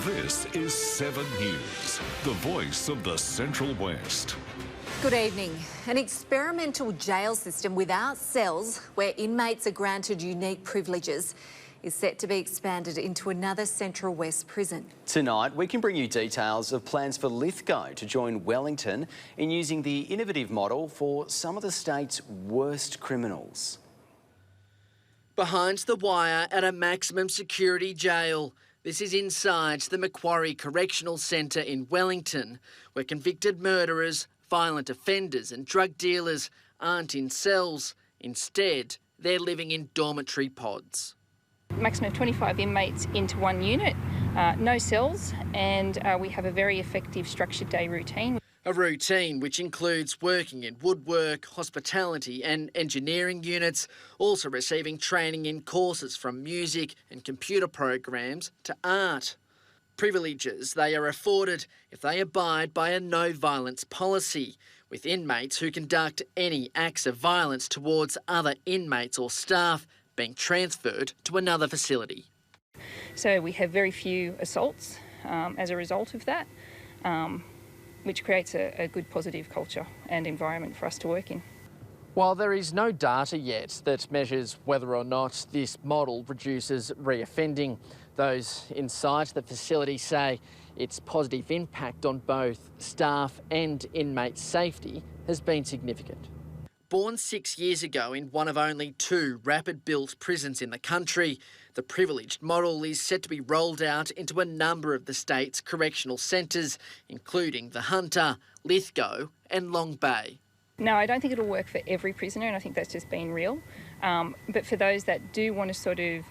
This is 7 News, the voice of the Central West. Good evening. An experimental jail system without cells where inmates are granted unique privileges is set to be expanded into another Central West prison. Tonight, we can bring you details of plans for Lithgow to join Wellington in using the innovative model for some of the state's worst criminals. Behind the wire at a maximum security jail. This is inside the Macquarie Correctional Centre in Wellington, where convicted murderers, violent offenders and drug dealers aren't in cells. Instead, they're living in dormitory pods. Maximum of 25 inmates into one unit, no cells, and we have a very effective structured day routine. A routine which includes working in woodwork, hospitality and engineering units, also receiving training in courses from music and computer programs to art. Privileges they are afforded if they abide by a no-violence policy, with inmates who conduct any acts of violence towards other inmates or staff being transferred to another facility. So we have very few assaults as a result of that, which creates a good positive culture and environment for us to work in. While there is no data yet that measures whether or not this model reduces reoffending, those inside the facility say its positive impact on both staff and inmate safety has been significant. Born 6 years ago in one of only 2 rapid-built prisons in the country, the privileged model is set to be rolled out into a number of the state's correctional centres, including the Hunter, Lithgow and Long Bay. No, I don't think it'll work for every prisoner, and I think that's just been real. But for those that do want to sort of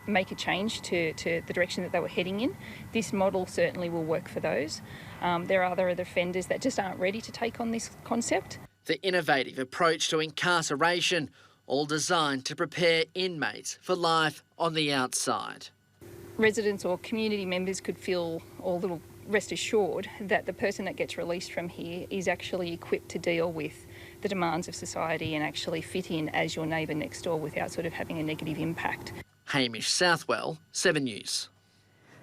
make a change to the direction that they were heading in, this model certainly will work for those. There are other offenders that just aren't ready to take on this concept. The innovative approach to incarceration, all designed to prepare inmates for life on the outside. Residents or community members could feel or little rest assured that the person that gets released from here is actually equipped to deal with the demands of society and actually fit in as your neighbour next door without sort of having a negative impact. Hamish Southwell, 7 News.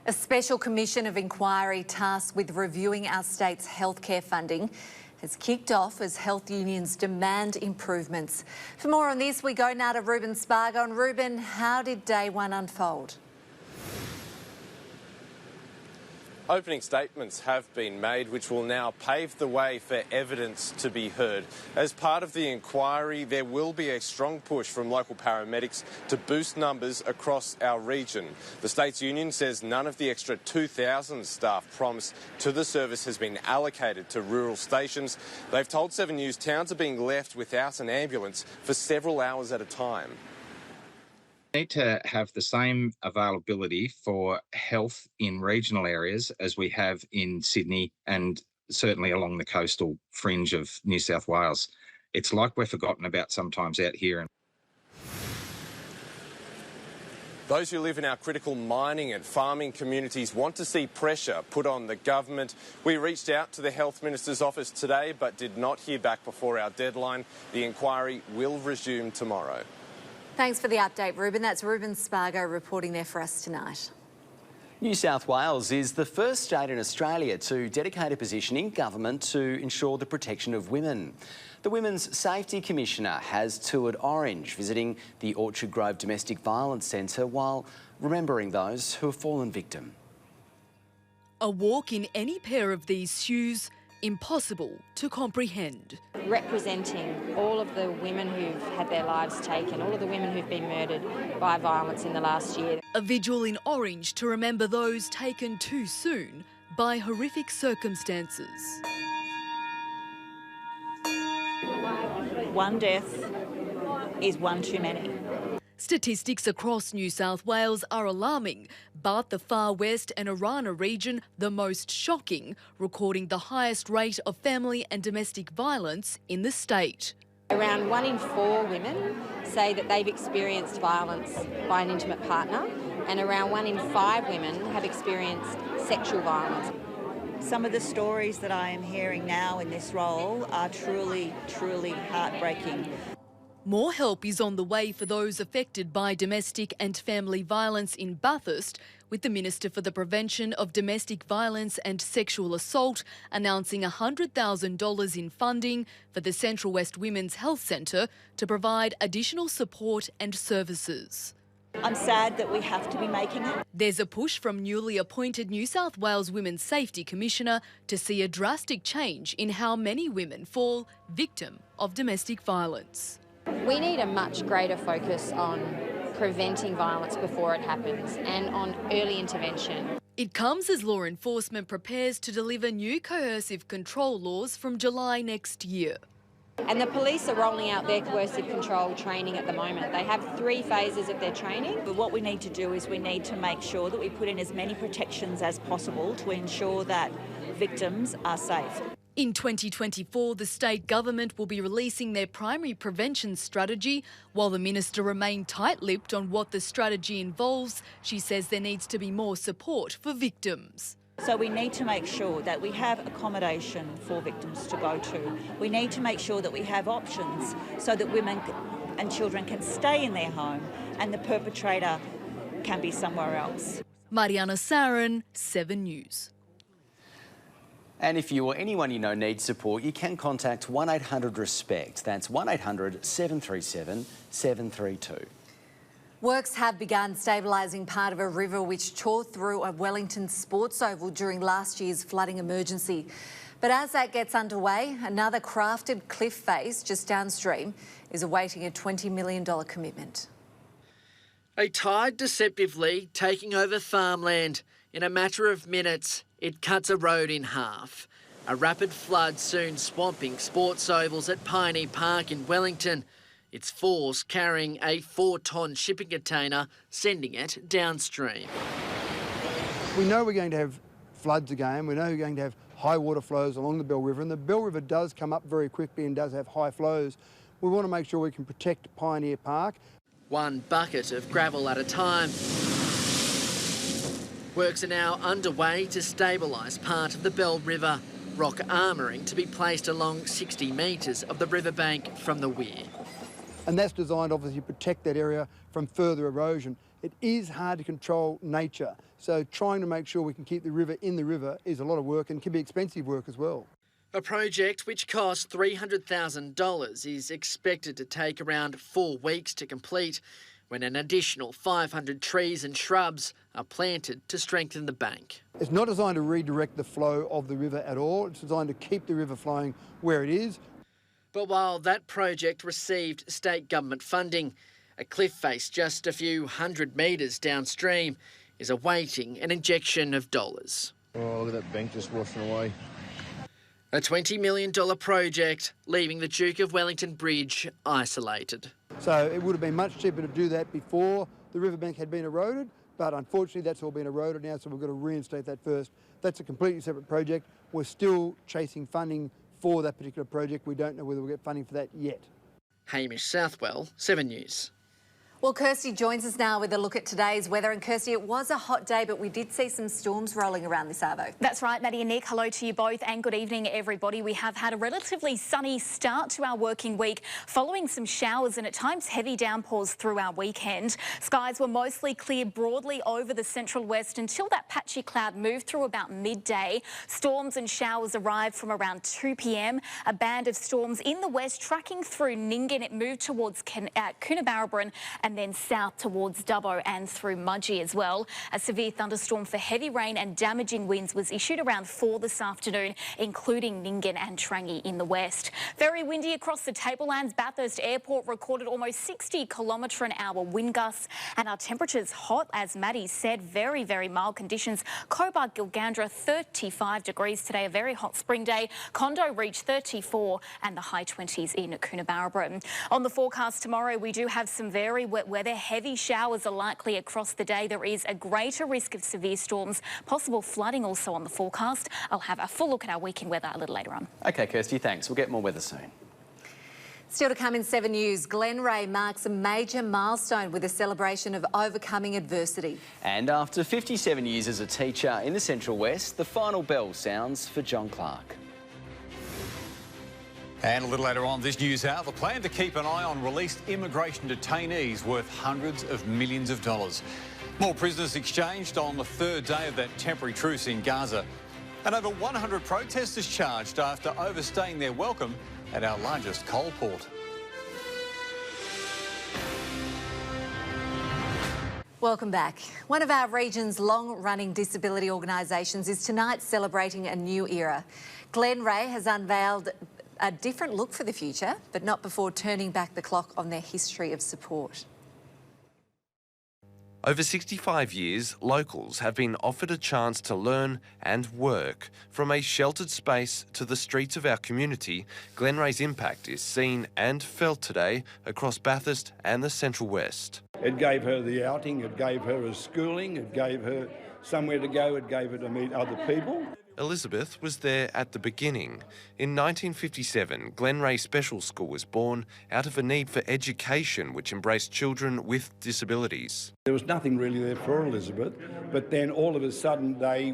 A special commission of inquiry tasked with reviewing our state's healthcare funding has kicked off as health unions demand improvements. For more on this, we go now to Ruben Spargo. And Ruben, how did day one unfold? Opening statements have been made which will now pave the way for evidence to be heard. As part of the inquiry, there will be a strong push from local paramedics to boost numbers across our region. The state's union says none of the extra 2,000 staff promised to the service has been allocated to rural stations. They've told 7 News towns are being left without an ambulance for several hours at a time. Need to have the same availability for health in regional areas as we have in Sydney and certainly along the coastal fringe of New South Wales. It's like we're forgotten about sometimes out here. Those who live in our critical mining and farming communities want to see pressure put on the government. We reached out to the Health Minister's office today but did not hear back before our deadline. The inquiry will resume tomorrow. Thanks for the update, Ruben. That's Ruben Spargo reporting there for us tonight. New South Wales is the first state in Australia to dedicate a position in government to ensure the protection of women. The Women's Safety Commissioner has toured Orange, visiting the Orchard Grove Domestic Violence Centre while remembering those who have fallen victim. A walk in any pair of these shoes, impossible to comprehend. Representing all of the women who've had their lives taken, all of the women who've been murdered by violence in the last year. A vigil in Orange to remember those taken too soon by horrific circumstances. One death is one too many. Statistics across New South Wales are alarming, but the Far West and Arana region the most shocking, recording the highest rate of family and domestic violence in the state. Around 1 in 4 women say that they've experienced violence by an intimate partner, and around 1 in 5 women have experienced sexual violence. Some of the stories that I am hearing now in this role are truly, truly heartbreaking. More help is on the way for those affected by domestic and family violence in Bathurst, with the Minister for the Prevention of Domestic Violence and Sexual Assault announcing $100,000 in funding for the Central West Women's Health Centre to provide additional support and services. I'm sad that we have to be making it. There's a push from newly appointed New South Wales Women's Safety Commissioner to see a drastic change in how many women fall victim of domestic violence. We need a much greater focus on preventing violence before it happens and on early intervention. It comes as law enforcement prepares to deliver new coercive control laws from July next year. And the police are rolling out their coercive control training at the moment. They have 3 phases of their training. But what we need to do is we need to make sure that we put in as many protections as possible to ensure that victims are safe. In 2024, the state government will be releasing their primary prevention strategy. While the minister remained tight-lipped on what the strategy involves, she says there needs to be more support for victims. So we need to make sure that we have accommodation for victims to go to. We need to make sure that we have options so that women and children can stay in their home and the perpetrator can be somewhere else. Mariana Sarin, 7 News. And if you or anyone you know needs support, you can contact 1800-RESPECT. That's 1800-737-732. Works have begun stabilising part of a river which tore through a Wellington sports oval during last year's flooding emergency. But as that gets underway, another crafted cliff face just downstream is awaiting a $20 million commitment. A tide deceptively taking over farmland. In a matter of minutes, it cuts a road in half. A rapid flood soon swamping sports ovals at Piney Park in Wellington. Its force carrying a 4-tonne shipping container, sending it downstream. We know we're going to have floods again. We know we're going to have high water flows along the Bell River, and the Bell River does come up very quickly and does have high flows. We want to make sure we can protect Pioneer Park. 1 bucket of gravel at a time. Works are now underway to stabilise part of the Bell River. Rock armouring to be placed along 60 metres of the riverbank from the weir. And that's designed obviously to protect that area from further erosion. It is hard to control nature, so trying to make sure we can keep the river in the river is a lot of work and can be expensive work as well. A project which cost $300,000 is expected to take around 4 weeks to complete, when an additional 500 trees and shrubs are planted to strengthen the bank. It's not designed to redirect the flow of the river at all. It's designed to keep the river flowing where it is. But while that project received state government funding, a cliff face just a few hundred metres downstream is awaiting an injection of dollars. Oh, look at that bank just washing away. A $20 million project, leaving the Duke of Wellington Bridge isolated. So it would have been much cheaper to do that before the riverbank had been eroded, but unfortunately that's all been eroded now, so we've got to reinstate that first. That's a completely separate project. We're still chasing funding for that particular project. We don't know whether we'll get funding for that yet. Hamish Southwell, 7 News. Well, Kirsty joins us now with a look at today's weather. And Kirsty, it was a hot day, but we did see some storms rolling around this arvo. That's right, Maddie and Nick. Hello to you both and good evening, everybody. We have had a relatively sunny start to our working week, following some showers and at times heavy downpours through our weekend. Skies were mostly clear broadly over the Central West until that patchy cloud moved through about midday. Storms and showers arrived from around 2 p.m. A band of storms in the west tracking through Nyngan. It moved towards Coonabarabran and then south towards Dubbo and through Mudgee as well. A severe thunderstorm for heavy rain and damaging winds was issued around 4 this afternoon, including Nyngan and Trangie in the west. Very windy across the tablelands. Bathurst Airport recorded almost 60 km/h wind gusts, and our temperatures hot, as Maddie said. Very, very mild conditions. Cobar, Gilgandra, 35 degrees today, a very hot spring day. Condo reached 34 and the high 20s in Coonabarabran. On the forecast tomorrow, we do have some very wet weather. Heavy showers are likely across the day. There is a greater risk of severe storms, possible flooding also on the forecast. I'll have a full look at our weekend weather a little later on. OK, Kirsty, thanks. We'll get more weather soon. Still to come in 7 News, Glenray marks a major milestone with a celebration of overcoming adversity. And after 57 years as a teacher in the Central West, the final bell sounds for John Clark. And a little later on, this news hour, the plan to keep an eye on released immigration detainees worth hundreds of millions of dollars. More prisoners exchanged on the third day of that temporary truce in Gaza. And over 100 protesters charged after overstaying their welcome at our largest coal port. Welcome back. One of our region's long-running disability organisations is tonight celebrating a new era. Glenray has unveiled a different look for the future, but not before turning back the clock on their history of support. Over 65 years, locals have been offered a chance to learn and work. From a sheltered space to the streets of our community, Glenray's impact is seen and felt today across Bathurst and the Central West. It gave her the outing, it gave her a schooling, it gave her somewhere to go, it gave her to meet other people. Elizabeth was there at the beginning. In 1957, Glenray Special School was born out of a need for education which embraced children with disabilities. There was nothing really there for Elizabeth, but then all of a sudden they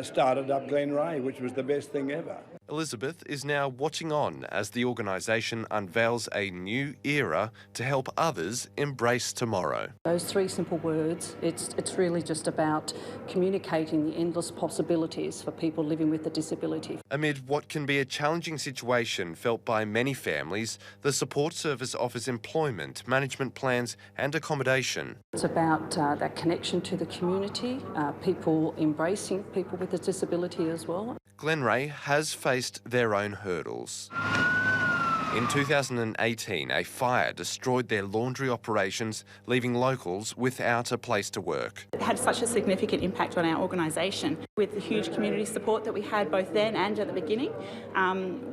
started up Glenray, which was the best thing ever. Elizabeth is now watching on as the organisation unveils a new era to help others embrace tomorrow. Those three simple words, it's really just about communicating the endless possibilities for people living with a disability. Amid what can be a challenging situation felt by many families, the support service offers employment, management plans and accommodation. It's about that connection to the community, people embracing people with a disability as well. Glenray has faced their own hurdles. In 2018, a fire destroyed their laundry operations, leaving locals without a place to work. It had such a significant impact on our organisation. With the huge community support that we had both then and at the beginning,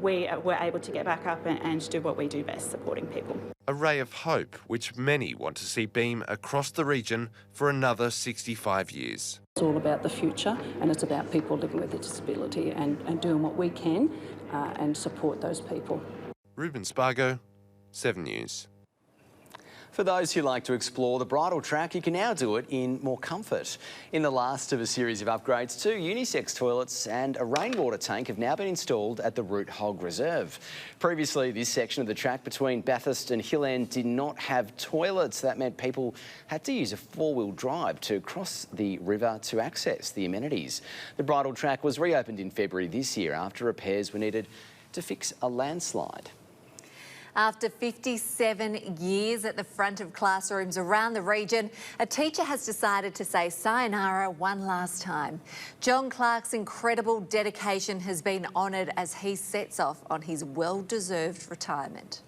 we were able to get back up and do what we do best, supporting people. A ray of hope which many want to see beam across the region for another 65 years. It's all about the future, and it's about people living with a disability and doing what we can and support those people. Ruben Spargo, 7 News. For those who like to explore the bridle track, you can now do it in more comfort. In the last of a series of upgrades, 2 unisex toilets and a rainwater tank have now been installed at the Root Hog Reserve. Previously, this section of the track between Bathurst and Hill End did not have toilets. That meant people had to use a 4-wheel drive to cross the river to access the amenities. The bridle track was reopened in February this year after repairs were needed to fix a landslide. After 57 years at the front of classrooms around the region, a teacher has decided to say sayonara one last time. John Clark's incredible dedication has been honoured as he sets off on his well-deserved retirement.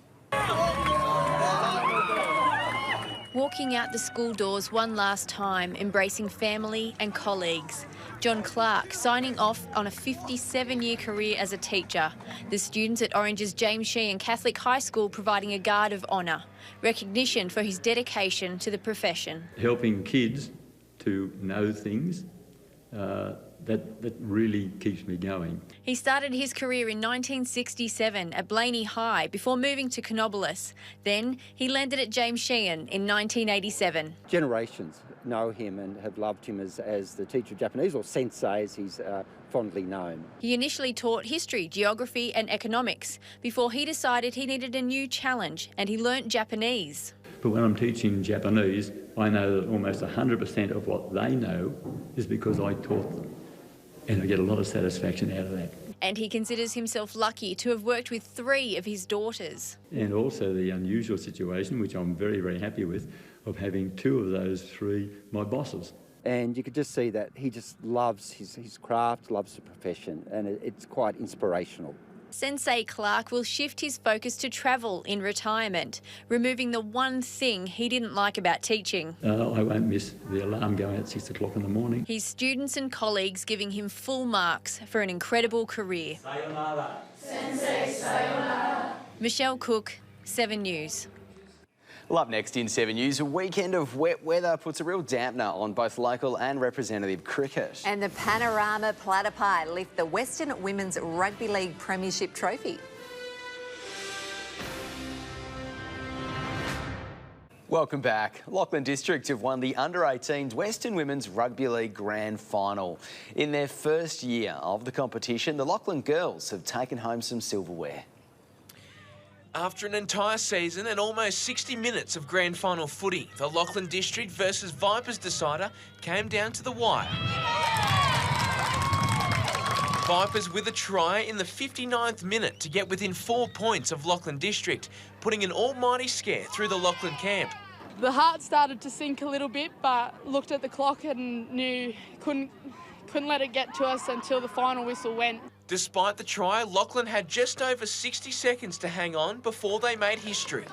Walking out the school doors one last time, embracing family and colleagues. John Clark signing off on a 57-year career as a teacher. The students at Orange's James Sheehan Catholic High School providing a guard of honour. Recognition for his dedication to the profession. Helping kids to know things, that really keeps me going. He started his career in 1967 at Blaney High before moving to Canobolas. Then he landed at James Sheehan in 1987. Generations know him and have loved him as the teacher of Japanese, or sensei as he's fondly known. He initially taught history, geography and economics before he decided he needed a new challenge and he learnt Japanese. But when I'm teaching Japanese, I know that almost 100% of what they know is because I taught them. And I get a lot of satisfaction out of that. And he considers himself lucky to have worked with 3 of his daughters. And also the unusual situation, which I'm very, very happy with, of having 2 of those 3 my bosses. And you could just see that he just loves his craft, loves the profession, and it's quite inspirational. Sensei Clark will shift his focus to travel in retirement, removing the one thing he didn't like about teaching. I won't miss the alarm going at 6 o'clock in the morning. His students and colleagues giving him full marks for an incredible career. Sayonara. Sensei, sayonara. Michelle Cook, 7 News. Well, up next in 7 News, a weekend of wet weather puts a real dampener on both local and representative cricket. And the Panorama Platypi lift the Western Women's Rugby League Premiership Trophy. Welcome back. Lachlan District have won the Under-18s Western Women's Rugby League Grand Final. In their first year of the competition, the Lachlan girls have taken home some silverware. After an entire season and almost 60 minutes of grand final footy, the Lachlan District versus Vipers decider came down to the wire. Vipers with a try in the 59th minute to get within 4 points of Lachlan District, putting an almighty scare through the Lachlan camp. The heart started to sink a little bit, but looked at the clock and knew couldn't let it get to us until the final whistle went. Despite the try, Lachlan had just over 60 seconds to hang on before they made history.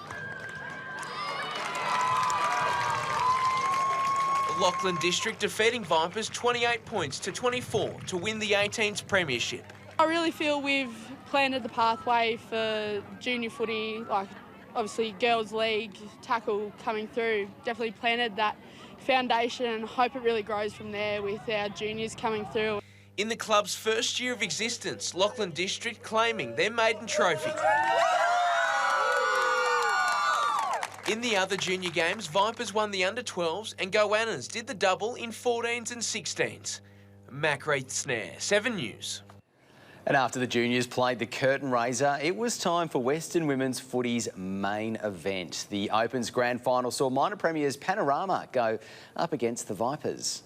Lachlan District defeating Vipers 28 points to 24 to win the 18s premiership. I really feel we've planted the pathway for junior footy, like obviously girls league, tackle coming through, definitely planted that foundation and hope it really grows from there with our juniors coming through. In the club's first year of existence, Lachlan District claiming their maiden trophy. In the other junior games, Vipers won the under-12s and Goannas did the double in 14s and 16s. Mac Reith Snare, 7 News. And after the juniors played the curtain raiser, it was time for Western Women's Footy's main event. The Open's grand final saw minor premiers Panorama go up against the Vipers.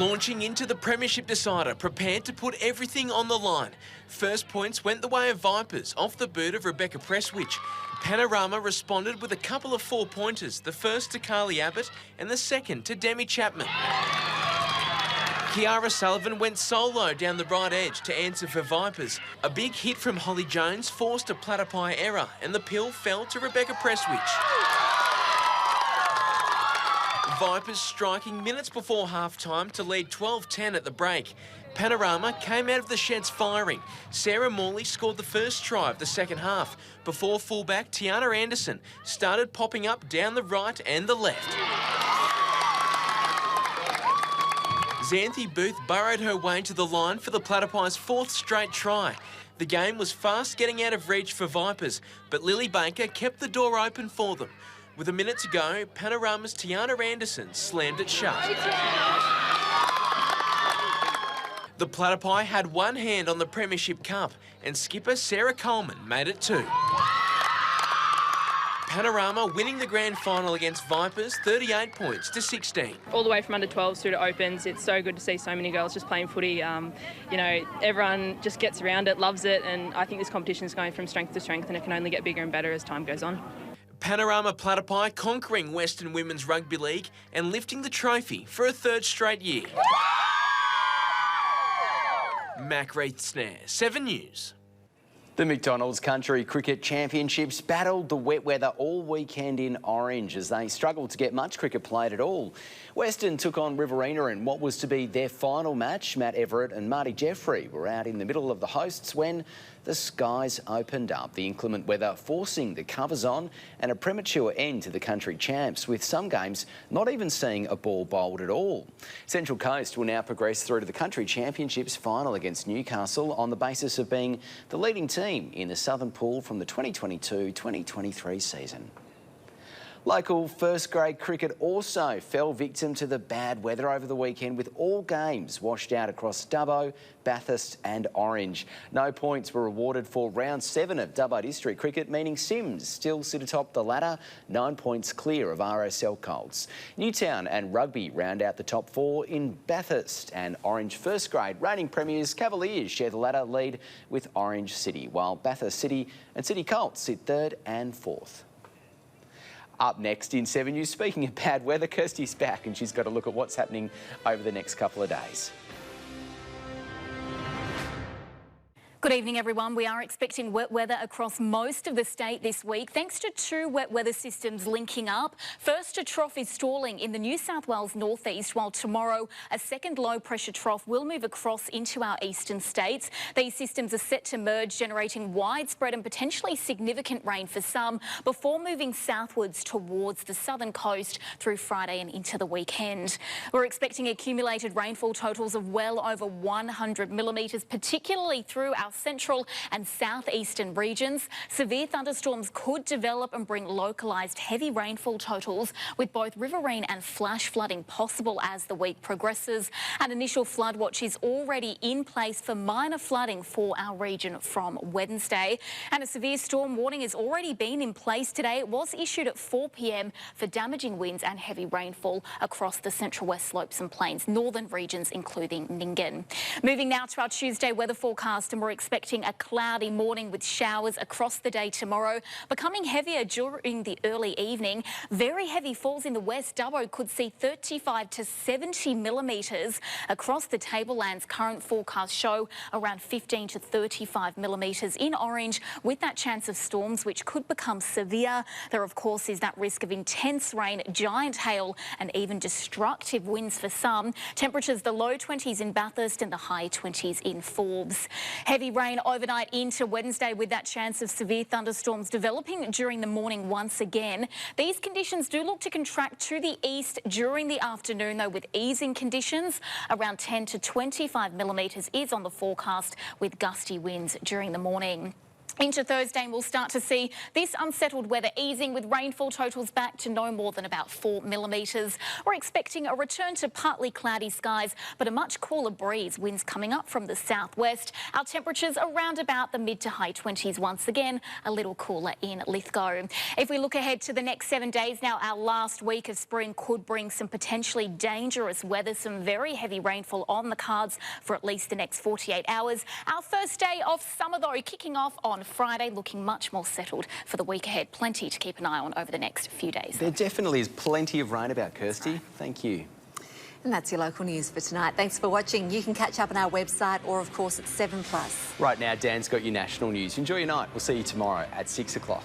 Launching into the premiership decider, prepared to put everything on the line. First points went the way of Vipers off the boot of Rebecca Presswich. Panorama responded with a couple of 4-pointers, the first to Carly Abbott and the second to Demi Chapman. Kiara Sullivan went solo down the right edge to answer for Vipers. A big hit from Holly Jones forced a platypi error and the pill fell to Rebecca Presswich. Vipers striking minutes before half-time to lead 12-10 at the break. Panorama came out of the sheds firing. Sarah Morley scored the first try of the second half before fullback Tiana Anderson started popping up down the right and the left. Xanthi Booth burrowed her way to the line for the Platypi's 4th straight try. The game was fast getting out of reach for Vipers, but Lily Baker kept the door open for them. With a minute to go, Panorama's Tiana Anderson slammed it shut. The Platypi had one hand on the Premiership Cup and skipper Sarah Coleman made it 2. Panorama winning the grand final against Vipers 38 points to 16. All the way from under 12s through to Opens, it's so good to see so many girls just playing footy. You know, everyone just gets around it, loves it, and I think this competition is going from strength to strength and it can only get bigger and better as time goes on. Panorama Platypi conquering Western Women's Rugby League and lifting the trophy for a 3rd straight year. Mac Reith Snare, 7 News. The McDonald's Country Cricket Championships battled the wet weather all weekend in Orange as they struggled to get much cricket played at all. Western took on Riverina in what was to be their final match. Matt Everett and Marty Jeffrey were out in the middle of the hosts when the skies opened up. The inclement weather forcing the covers on and a premature end to the country champs, with some games not even seeing a ball bowled at all. Central Coast will now progress through to the Country Championships final against Newcastle on the basis of being the leading team in the Southern Pool from the 2022-2023 season. Local first-grade cricket also fell victim to the bad weather over the weekend, with all games washed out across Dubbo, Bathurst and Orange. No points were awarded for round 7 of Dubbo District Cricket, meaning Sims still sit atop the ladder, 9 points clear of RSL Colts. Newtown and Rugby round out the top 4 in Bathurst, and Orange first-grade reigning premiers Cavaliers share the ladder lead with Orange City, while Bathurst City and City Colts sit 3rd and 4th. Up next in 7 News, speaking of bad weather, Kirsty's back and she's got a look at what's happening over the next couple of days. Good evening, everyone. We are expecting wet weather across most of the state this week, thanks to 2 wet weather systems linking up. First, a trough is stalling in the New South Wales northeast, while tomorrow a second low pressure trough will move across into our eastern states. These systems are set to merge, generating widespread and potentially significant rain for some before moving southwards towards the southern coast through Friday and into the weekend. We're expecting accumulated rainfall totals of well over 100 millimetres, particularly through our our central and southeastern regions. Severe thunderstorms could develop and bring localised heavy rainfall totals, with both riverine and flash flooding possible as the week progresses. An initial flood watch is already in place for minor flooding for our region from Wednesday. And a severe storm warning has already been in place today. It was issued at 4 p.m. for damaging winds and heavy rainfall across the Central West slopes and plains, northern regions including Nyngan. Moving now to our Tuesday weather forecast, and we're expecting a cloudy morning with showers across the day tomorrow, becoming heavier during the early evening. Very heavy falls in the west. Dubbo could see 35 to 70 millimetres. Across the tablelands, current forecasts show around 15 to 35 millimetres in orange, with that chance of storms which could become severe. There, of course, is that risk of intense rain, giant hail and even destructive winds for some. Temperatures the low 20s in Bathurst and the high 20s in Forbes. Heavy rain overnight into Wednesday, with that chance of severe thunderstorms developing during the morning once again. These conditions do look to contract to the east during the afternoon, though, with easing conditions. Around 10 to 25 millimetres is on the forecast, with gusty winds during the morning. Into Thursday, and we'll start to see this unsettled weather easing, with rainfall totals back to no more than about 4 millimetres. We're expecting a return to partly cloudy skies, but a much cooler breeze. Winds coming up from the southwest. Our temperatures around about the mid to high 20s once again, a little cooler in Lithgow. If we look ahead to the next 7 days now, our last week of spring could bring some potentially dangerous weather, some very heavy rainfall on the cards for at least the next 48 hours. Our first day of summer, though, kicking off on Friday, looking much more settled for the week ahead. Plenty to keep an eye on over the next few days. There definitely is plenty of rain about, Kirsty. Thank you. And that's your local news for tonight. Thanks for watching. You can catch up on our website or, of course, at 7+. Right now, Dan's got your national news. Enjoy your night. We'll see you tomorrow at 6 o'clock.